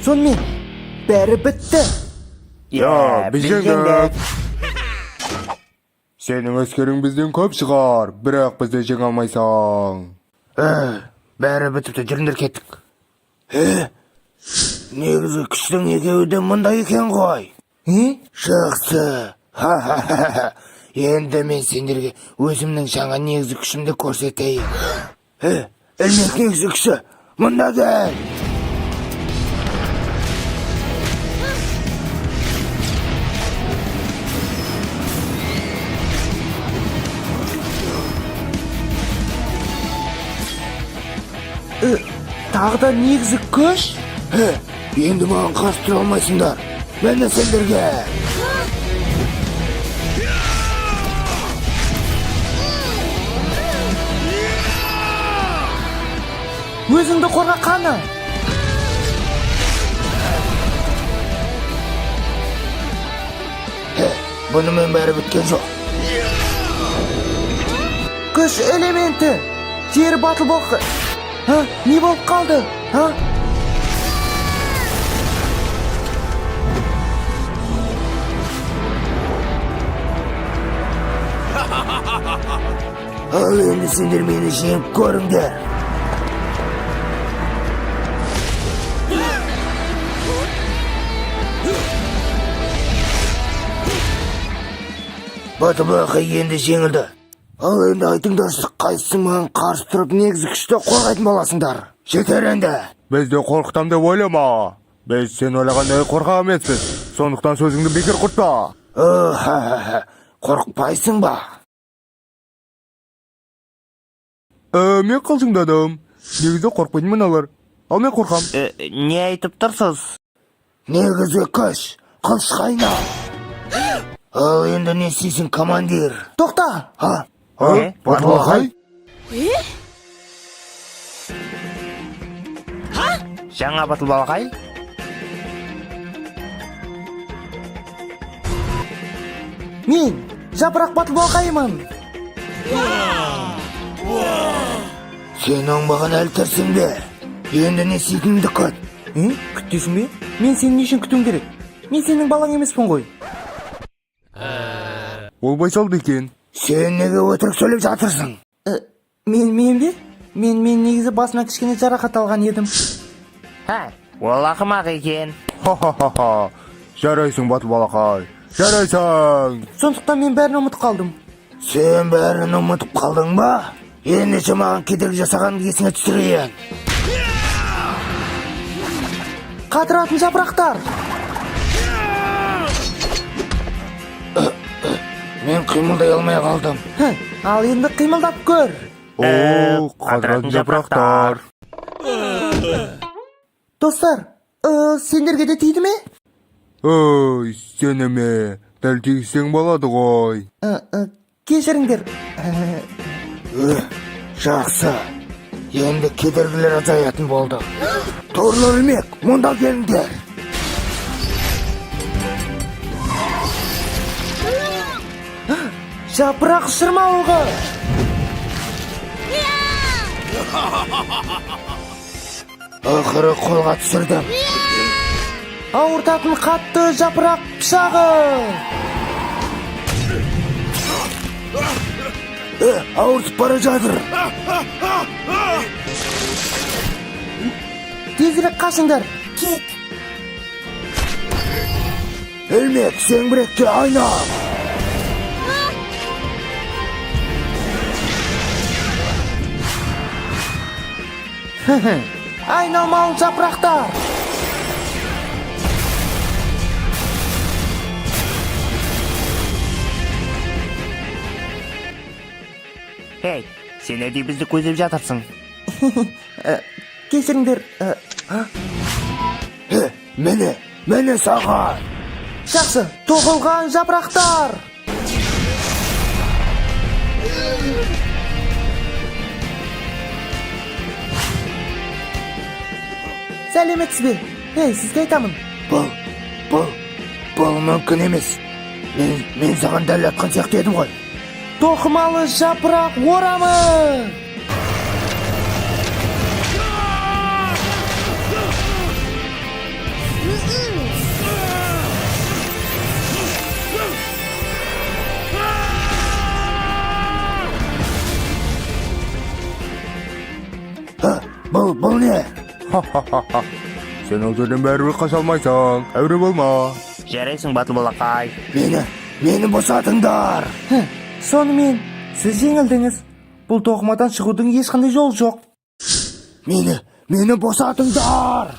Сонымен бәрі бітті. Білгендік. Сенің әскерің бізден көп шығар, бірақ бізді жеңе алмайсың. Бәрі бітіпті, жүріңдер кеттік. Негізі күштің екеуі де мұнда екен ғой. Жақсы. Енді мен сендерге өзімнің жаңа негізі күшімді көрсетейін. Ілмек негізі күші, мұнда кел. Тағы да негізі күш? Енді маған қарсы тұра алмайсыңдар. Мен де сендерге. Өзіңді қорға қаны. Бұнымен бәрі біткен жоқ. Күш элементі. Жері батыл болқы. Не болып қалды? Ал енді сендер мені жеңіп көріңдер. Батыл-бақы енді жеңілді. Ал енді айтыңдаршы, қайсың маған қарсы тұрып негізі күшті қорғайтын боласыңдар. Жетер енді. Бізді қорқытам деп ойлама. Біз сен ойлағандай қорқақ емеспіз. Сондықтан сөзіңді бекер құртпа. Қорқпайсың ба? Мен қалжыңдадым. Негізі қорқпайтын мыналар. Ал мен қорқам. Не айтып тұрсыз? Негізі күш, қылыш қайна. Ал енді не істейсің, командир? Тоқта! Батыл-бақай? Жаңа Батыл-бақай? Мен жапырақ Батыл-бақаймын. Сен оңбаған әлі тұрсың бе? Енді не істейтініңді күт. Күттесің бе? Мен сені нешін күтуім керек? Мен сенің балаң емеспін ғой. Ол байсалды екен. Сен неге өтірік сөйлеп жатырсың? Мен бе? Мен негізі басына кішкене жарақат алған едім. Ол ақымақ екен. Жарайсың, Батыл-бақай. Жарайсың. Сондықтан мен бәрін ұмытып қалдым. Сен бәрін ұмытып қалдың ба? Ендеше маған кедергі жасағанды есіңе түсірейін. Қатыратын жапырақтар. Мен қимылдай алмай қалдым. Ал енді қимылдап көр. Қатыратын жапырақтар. Достар, сендерге де тиді ме? Сеніме дәл тигізсең болады ғой. Кешіріңдер. Жақсы. Енді кедергілер азаятын болды. Торлы өлмек, мұнда келіңдер. Жапырақ шырмауығы. Ақыры қолға түсірдім. Ауыртатын қатты жапырақ пышағы. Ауыртып бара жатыр. Тезірек қашыңдар. Кет. Өлмек, зеңбірекке айна. Айналмалы жапырақтар. Сен әдей бізді көздеп жатырсың. Кешіріңдер. Мені саған. Жақсы, тоғылған жапырақтар. Сәлеметсіз бе? Сізге айтамын. Бұл мүмкін емес. Мен саған дәл атқан сияқты едім ғой. Тоқымалы жапырақ орамы! Бұл не? Ха-ха-ха-ха. Сен ол жерден бәрібір қаша алмайсың. Әуре болма. Жарайсың батыл балақай. Мені босатыңдар. Сонымен, сіз жеңілдіңіз. Бұл тоқымадан шығудың ешқандай жолы жоқ. Мені босатыңдар.